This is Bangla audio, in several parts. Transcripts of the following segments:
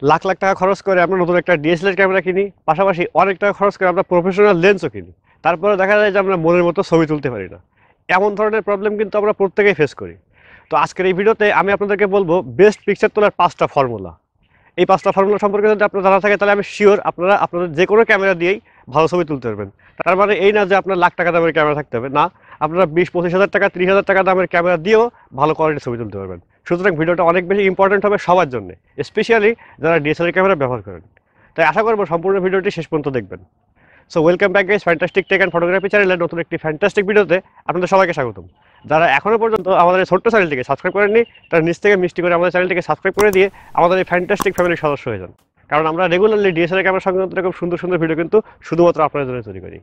লাখ লাখ টাকা খরচ করে আমরা নতুন একটা ডিএসএলআর ক্যামেরা কিনি, পাশাপাশি অনেক টাকা খরচ করে আমরা প্রফেশনাল লেন্সও কিনি, তারপরে দেখা যায় যে আমরা মনের মতো ছবি তুলতে পারি না। এমন ধরনের প্রবলেম কিন্তু আমরা প্রত্যেকেই ফেস করি। তো আজকের এই ভিডিওতে আমি আপনাদেরকে বলবো বেস্ট পিকচার তোলার 5টা ফর্মুলা। এই 5টা ফর্মুলা সম্পর্কে যদি আপনার জানা থাকে তাহলে আমি শিওর আপনারা আপনাদের যে কোনো ক্যামেরা দিয়েই ভালো ছবি তুলতে পারবেন। তার মানে এই না যে আপনার লাখ টাকা দামের ক্যামেরা থাকতে হবে, না, আপনারা 20-25 হাজার টাকা 30,000 টাকা দামের ক্যামেরা দিয়েও ভালো কোয়ালিটির ছবি তুলতে পারবেন। সুতরাং ভিডিওটা অনেক বেশি ইম্পর্টেন্ট হবে সবার জন্য, স্পেশালি যারা ডিএসএলআর ক্যামেরা ব্যবহার করেন। তাই আশা করবো সম্পূর্ণ ভিডিওটি শেষ পর্যন্ত দেখবেন। So welcome back guys, fantastic tech and photography চ্যানেলের নতুন একটি ফ্যান্টাস্টিক ভিডিওতে আপনাদের সবাইকে স্বাগতম। যারা এখনো পর্যন্ত আমাদের এই ছোট্ট চ্যানেলটিকে সাবস্ক্রাইব করেননি, তারা নিচ থেকে মিষ্টি করে আমাদের চ্যানেলটিকে সাবস্ক্রাইব করে দিয়ে আমাদের এই ফ্যান্টাস্টিক ফ্যামিলির সদস্য হয়ে যান। কারণ আমরা রেগুলারলি ডিএসএলআর ক্যামেরা সংক্রান্ত এরকম সুন্দর সুন্দর ভিডিও কিন্তু শুধুমাত্র আপনাদের জন্য তৈরি করি।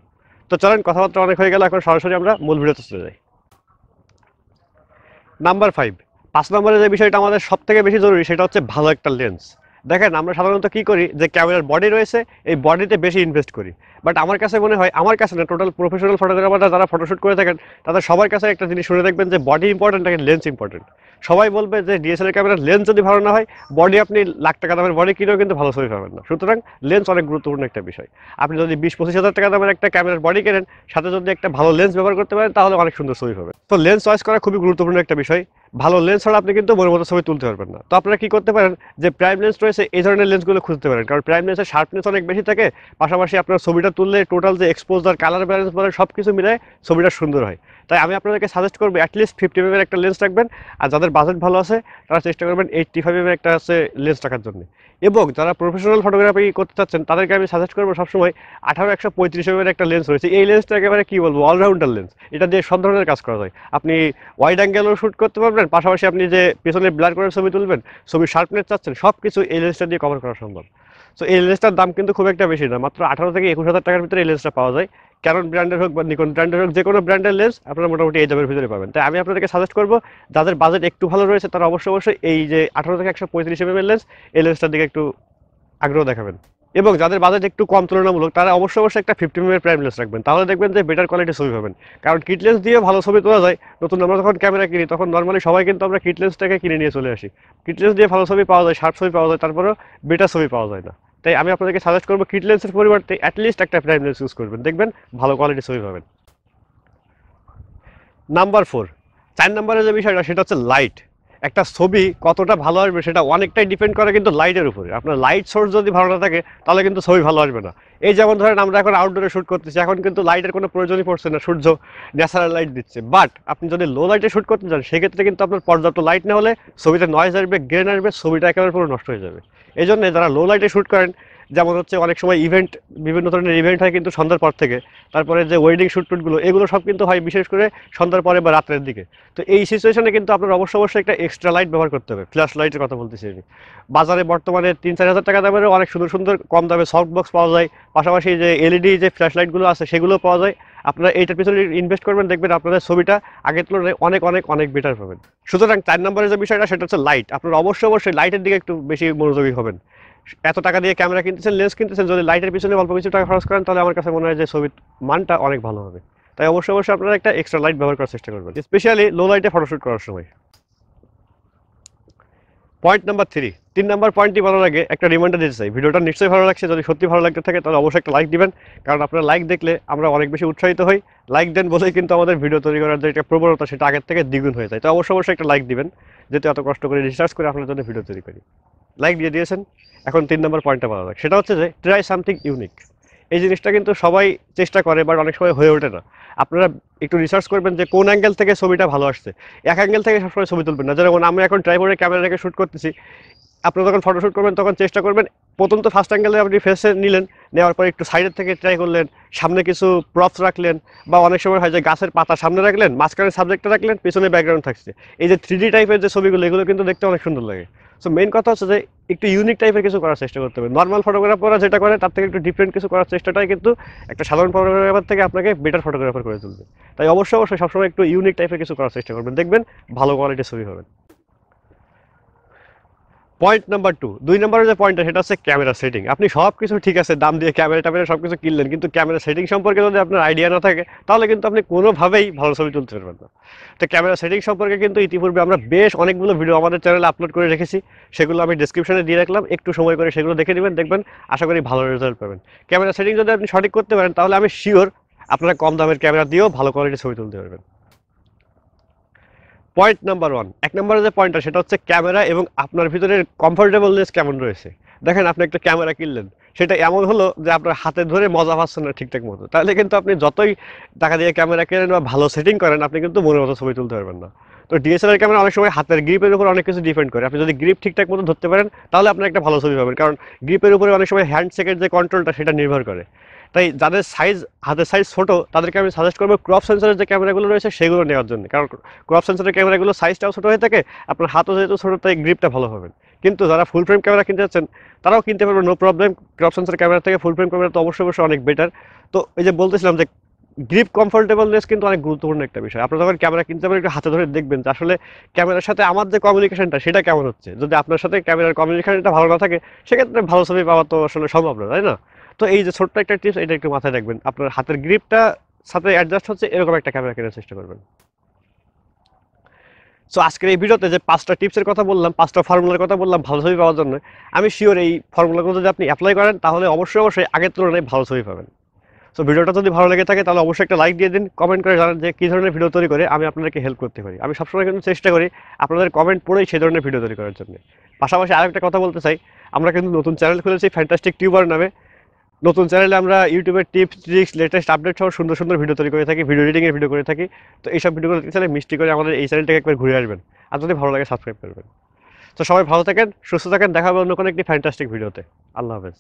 তো চলেন, কথাবার্তা অনেক হয়ে গেল, এখন সরাসরি আমরা মূল ভিডিওতে চলে যাই। নাম্বার 5 নম্বরে যে বিষয়টা আমাদের সব থেকে বেশি জরুরি সেটা হচ্ছে ভালো একটা লেন্স। দেখেন, আমরা সাধারণত কি করি যে ক্যামেরার বডি রয়েছে, এই বডিতে বেশি ইনভেস্ট করি। বাট আমার কাছে মনে হয়, আমার কাছে না, টোটাল প্রফেশনাল ফটোগ্রাফাররা যারা ফটোশুট করে থাকেন তাদের সবার কাছে একটা জিনিস শুনে দেখবেন যে বডি ইম্পর্টেন্ট নাকি লেন্স ইম্পর্টেন্ট। সবাই বলবে যে ডিএসএলআর ক্যামেরার লেন্স যদি ভালো না হয়, বডি আপনি লাখ টাকা দামের বডি কিনেও কিন্তু ভালো ছবি পাবেন না। সুতরাং লেন্স অনেক গুরুত্বপূর্ণ একটা বিষয়। আপনি যদি 20-25 হাজার টাকা দামের একটা ক্যামেরার বডি কেনেন, সাথে যদি একটা ভালো লেন্স ব্যবহার করতে পারেন, তাহলে অনেক সুন্দর ছবি পাবেন। তো লেন্স চয়েস করা খুবই গুরুত্বপূর্ণ একটা বিষয়। ভালো লেন্স ছাড়া আপনি কিন্তু মনের মতো ছবি তুলতে পারবেন না। তো আপনারা কি করতে পারেন, যে প্রাইম লেন্স রয়েছে এই ধরনের লেন্সগুলো খুঁজতে পারেন, কারণ প্রাইম লেন্সের শার্পনেস অনেক বেশি থাকে, পাশাপাশি আপনার ছবিটা তুললে টোটাল যে এক্সপোজার, কালার ব্যালেন্স বলেন, সব কিছু মিলায় ছবিটা সুন্দর হয়। তাই আমি আপনাদেরকে সাজেস্ট করবো অ্যাটলিস্ট 50 mm একটা লেন্স রাখবেন। আর যাদের বাজেট ভালো আছে তারা চেষ্টা করবেন 85 mm একটা আছে লেন্স রাখার জন্য। এবং যারা প্রফেশনাল ফটোগ্রাফি করতে চাচ্ছেন তাদেরকে আমি সাজেস্ট করবো সবসময় 18-135 mm একটা লেন্স রয়েছে। এই লেন্সটা একেবারে কি বলবো, অলরাউন্ডার লেন্স। এটা দিয়ে সব ধরনের কাজ করা যায়। আপনি ওয়াইড অ্যাঙ্গেলও শ্যুট করতে পারবেন, পাশাপাশি আপনি যে পেছনে ব্লার করে ছবি তুলবেন, ছবির শার্পনেস চাচ্ছেন, সব কিছু এই লেন্সটা দিয়ে কভার করা সম্ভব। সো এই লেন্সটার দাম কিন্তু খুব একটা বেশি না, মাত্র 18-21 হাজার টাকার ভিতরে এই লেন্সটা পাওয়া যায়। ক্যানন ব্র্যান্ডের হোক বা নিকন ব্র্যান্ডের হোক, যে কোনো ব্র্যান্ডের লেন্স আপনারা মোটামুটি এই দামের ভিতরে পাবেন। তাই আমি আপনাদেরকে সাজেস্ট করবো যাদের বাজেট একটু ভালো রয়েছে তারা অবশ্যই এই যে 18-135 mm লেন্স, এই লেন্সটার দিকে একটু আগ্রহ দেখাবেন। এবং যাদের বাজেট একটু কম তুলনামূলক তারা অবশ্যই একটা 50 mm প্রাইম লেন্স রাখবেন, তাহলে দেখবেন যে বেটার কোয়ালিটির ছবি পাবেন। কারণ কিট লেন্স দিয়ে ভালো ছবি তোলা যায়। নতুন আমরা যখন ক্যামেরা কিনি তখন নর্মালি সবাই কিন্তু আমরা কিট লেন্সটাকে কিনে নিয়ে চলে আসি। কিট লেন্স দিয়ে ভালো ছবি পাওয়া যায়, শার্প ছবি পাওয়া যায়, তারপরেও বেটার ছবি পাওয়া যায় না। তাই আমি আপনাদেরকে সাজেস্ট করবো কিট লেন্সের পরিবর্তে অ্যাটলিস্ট একটা প্রাইম লেন্স ইউজ করবেন, দেখবেন ভালো কোয়ালিটির ছবি পাবেন। নাম্বার 4 নম্বরে যে বিষয়টা সেটা হচ্ছে লাইট। একটা ছবি কতটা ভালো আসবে সেটা অনেকটাই ডিপেন্ড করে কিন্তু লাইটের উপরে। আপনার লাইট সোর্স যদি ভালো না থাকে তাহলে কিন্তু ছবি ভালো আসবে না। এই যেমন ধরেন আমরা এখন আউটডোরে শ্যুট করতেছি, এখন কিন্তু লাইটের কোনো প্রয়োজনই পড়ছে না, সূর্য ন্যাচারাল লাইট দিচ্ছে। বাট আপনি যদি লো লাইটে শ্যুট করতে চান সেক্ষেত্রে কিন্তু আপনার পর্যাপ্ত লাইট না হলে ছবিতে নয়েজ আসবে, গ্রেন আসবে, ছবিটা একেবারে পুরো নষ্ট হয়ে যাবে। এই জন্য যারা লো লাইটে শ্যুট করেন, যেমন হচ্ছে অনেক সময় ইভেন্ট, বিভিন্ন ধরনের ইভেন্ট হয় কিন্তু সন্ধ্যার পর থেকে, তারপরে যে ওয়েডিং শ্যুট টুটগুলো এগুলো সব কিন্তু হয় বিশেষ করে সন্ধ্যার পরে বা রাত্রের দিকে। তো এই সিচুয়েশনে কিন্তু আপনার অবশ্যই একটা এক্সট্রা লাইট ব্যবহার করতে হবে। ফ্ল্যাশ লাইটের কথা বলতেছি আমি। বাজারে বর্তমানে 3-4 হাজার টাকা দামের অনেক সুন্দর সুন্দর কম দামে সফট বক্স পাওয়া যায়, পাশাপাশি যে এলইডি যে ফ্ল্যাশ লাইটগুলো আছে সেগুলো পাওয়া যায়। আপনারা এইটার পিছনে ইনভেস্ট করবেন, দেখবেন আপনাদের ছবিটা আগের তুলনায় অনেক অনেক অনেক বেটার পাবেন। সুতরাং 4 নম্বরের যে বিষয়টা সেটা হচ্ছে লাইট। আপনারা অবশ্যই লাইটের দিকে একটু বেশি মনোযোগী হবেন। এত টাকা দিয়ে ক্যামেরা কিনতেছেন, লেন্স কিনতেছেন, যদি লাইটের পিছনে অল্প কিছু টাকা খরচ করেন তাহলে আমার কাছে মনে হয় যে ছবির মানটা অনেক ভালো হবে। তাই অবশ্যই আপনারা একটা এক্সট্রা লাইট ব্যবহার করার চেষ্টা করবেন, স্পেশালি লো লাইটে ফটোশুট করার সময়। পয়েন্ট নাম্বার 3 নম্বর পয়েন্টটি ভালো লাগে একটা রিমাইন্ডার দিতে চাই, ভিডিওটা নিশ্চয়ই ভালো লাগছে। যদি সত্যি ভালো লাগতে থাকে তাহলে অবশ্যই একটা লাইক দিবেন, কারণ আপনারা লাইক দেখলে আমরা অনেক বেশি উৎসাহিত হই। লাইক দেন বলেই কিন্তু আমাদের ভিডিও তৈরি করার যে একটা প্রবণতা সেটা আগের থেকে দ্বিগুণ হয়ে যায়। তো অবশ্যই একটা লাইক দিবেন, যেহেতু এত কষ্ট করে রিসার্চ করে আপনার জন্য ভিডিও তৈরি করি। লাইক দিয়ে দিয়েছেন, এখন 3 নম্বর পয়েন্টটা ভালো লাগে, সেটা হচ্ছে যে ট্রাই সামথিং ইউনিক। এই জিনিসটা কিন্তু সবাই চেষ্টা করে বাট অনেক সময় হয়ে ওঠে না। আপনারা একটু রিসার্চ করবেন যে কোন অ্যাঙ্গেল থেকে ছবিটা ভালো আসছে। এক অ্যাঙ্গেল থেকে সবসময় ছবি তুলবেন না। যেমন আমি এখন ট্রাইপডে ক্যামেরা রেখে শ্যুট করতেছি, আপনারা যখন ফটোশ্যুট করবেন তখন চেষ্টা করবেন প্রথম তো ফার্স্ট অ্যাঙ্গেলে আপনি ফেসে নিলেন, নেওয়ার পর একটু সাইডের থেকে ট্রাই করলেন, সামনে কিছু প্রপস রাখলেন, বা অনেক সময় হয় যে গাছের পাতা সামনে রাখলেন, মাঝখানে সাবজেক্টটা রাখলেন, পেছনে ব্যাকগ্রাউন্ড থাকছে। এই যে 3D টাইপের যে ছবিগুলো এগুলো কিন্তু দেখতে অনেক সুন্দর লাগে। সো মেইন কথা হচ্ছে যে একটু ইউনিক টাইপের কিছু করার চেষ্টা করতে হবে। নর্মাল ফটোগ্রাফাররা যেটা করে তার থেকে একটু ডিফারেন্ট কিছু করার চেষ্টাটাই কিন্তু একটা সাধারণ ফটোগ্রাফার থেকে আপনাকে বেটার ফটোগ্রাফার করে তুলবে। তাই অবশ্যই সবসময় একটু ইউনিক টাইপের কিছু করার চেষ্টা করবেন, দেখবেন ভালো কোয়ালিটির ছবি হবে। পয়েন্ট নাম্বার 2, 2 নম্বরের যে পয়েন্টটা সেটা হচ্ছে ক্যামেরা সেটিং। আপনি সব কিছু ঠিক আছে, দাম দিয়ে ক্যামেরা সব কিছু কিনলেন, কিন্তু ক্যামেরা সেটিং সম্পর্কে যদি আপনার আইডিয়া না থাকে তাহলে কিন্তু আপনি কোনোভাবেই ভালো ছবি তুলতে পারবেন না। তো ক্যামেরা সেটিং সম্পর্কে কিন্তু ইতিপূর্বে আমরা বেশ অনেকগুলো ভিডিও আমাদের চ্যানেলে আপলোড করে রেখেছি, সেগুলো আমি ডেসক্রিপশনে দিয়ে রাখলাম, একটু সময় করে সেগুলো দেখে নেবেন, দেখবেন আশা করি ভালো রেজাল্ট পাবেন। ক্যামেরা সেটিং যদি আপনি সঠিক করতে পারেন তাহলে আমি শিওর আপনারা কম দামের ক্যামেরা দিয়েও ভালো কোয়ালিটির ছবি তুলতে পারবেন। পয়েন্ট নাম্বার 1, 1 নম্বরের যে পয়েন্টটা সেটা হচ্ছে ক্যামেরা এবং আপনার ভিতরে কমফোর্টেবলনেস কেমন রয়েছে। দেখেন আপনি একটা ক্যামেরা কিনলেন, সেটা এমন হলো যে আপনার হাতে ধরে মজা পাচ্ছেন না ঠিকঠাক মতো, তাহলে কিন্তু আপনি যতই টাকা দিয়ে ক্যামেরা কেনেন বা ভালো সেটিং করেন, আপনি কিন্তু মনের মতো ছবি তুলতে পারবেন না। তো ডিএসএলআর ক্যামেরা অনেক সময় হাতের গ্রিপের উপর অনেক কিছু ডিপেন্ড করে। আপনি যদি গ্রিপ ঠিকঠাক মতো ধরতে পারেন তাহলে আপনার একটা ভালো ছবি পাবেন, কারণ গ্রিপের উপরে অনেক সময় হ্যান্ডশেকের যে কন্ট্রোলটা সেটা নির্ভর করে। তাই যাদের সাইজ, হাতের সাইজ ছোট, তাদেরকে আমি সাজেস্ট করবো ক্রপ সেন্সরের যে ক্যামেরাগুলো রয়েছে সেগুলো নেওয়ার জন্য, কারণ ক্রপ সেন্সরের ক্যামেরাগুলো সাইজটাও ছোট হয়ে থাকে, আপনার হাতও যেহেতু ছোট, তাই গ্রিপটা ভালো হবে। কিন্তু যারা ফুল ফ্রেম ক্যামেরা কিনতে যাচ্ছেন তারাও কিনতে পারবেন, no problem. Crop sensor camera থেকে ফুল ফ্রেম ক্যামেরা তো অবশ্যই অনেক বেটার। তো এই যে বলতেছিলাম যে গ্রিপ কমফোর্টেবলনেস কিন্তু অনেক গুরুত্বপূর্ণ একটা বিষয়। আপনারা যখন ক্যামেরা কিনতে পারেন একটু হাতে ধরে দেখবেন যে আসলে ক্যামেরার সাথে আমার যে কমিউনিকেশনটা সেটা কেমন হচ্ছে। যদি আপনার সাথে ক্যামেরার কমিউনিকেশনটা ভালো না থাকে সেক্ষেত্রে ভালো ছবি পাওয়া তো আসলে সম্ভব না, তাই না? তো এই যে ছোট্ট একটা টিপস, এটা একটু মাথায় রাখবেন, আপনার হাতের গ্রিপটা সাথে অ্যাডজাস্ট হচ্ছে এরকম একটা ক্যামেরা কেনার চেষ্টা করবেন। সো আজকের এই ভিডিওতে যে 5টা টিপসের কথা বললাম, 5টা ফর্মুলার কথা বললাম ভালো ছবি পাওয়ার জন্য, আমি শিওর এই ফর্মুলাগুলো যদি আপনি অ্যাপ্লাই করেন তাহলে অবশ্যই আগের তুলনায় ভালো ছবি পাবেন। সো ভিডিওটা যদি ভালো লেগে থাকে তাহলে অবশ্যই একটা লাইক দিয়ে দিন, কমেন্ট করে জানান যে কী ধরনের ভিডিও তৈরি করে আমি আপনাদেরকে হেল্প করতে পারি। আমি সবসময় কিন্তু চেষ্টা করি আপনাদের কমেন্ট পড়েই সেই ধরনের ভিডিও তৈরি করার জন্য। পাশাপাশি আরেকটা কথা বলতে চাই, আমরা কিন্তু নতুন চ্যানেল খুলেছি ফ্যান্টাস্টিক টিউবার নামে। নতুন চ্যানেলে আমরা ইউটিউবের টিপস, ট্রিক্স, লেটেস্ট আপডেট সহ সুন্দর সুন্দর ভিডিও তৈরি করে থাকি, ভিডিও এডিটিংয়ের ভিডিও করে থাকি। তো এইসব ভিডিওগুলো দেখতে চাইলে মিষ্টি করে আমাদের এই চ্যানেলটাকে একবার ঘুরে আসবেন, আর যদি ভালো লাগে সাবস্ক্রাইব করবেন। তো সবাই ভালো থাকেন, সুস্থ থাকেন, দেখা হবে অন্য কোনো একটি ফ্যান্টাস্টিক ভিডিওতে। আল্লাহ হাফেজ।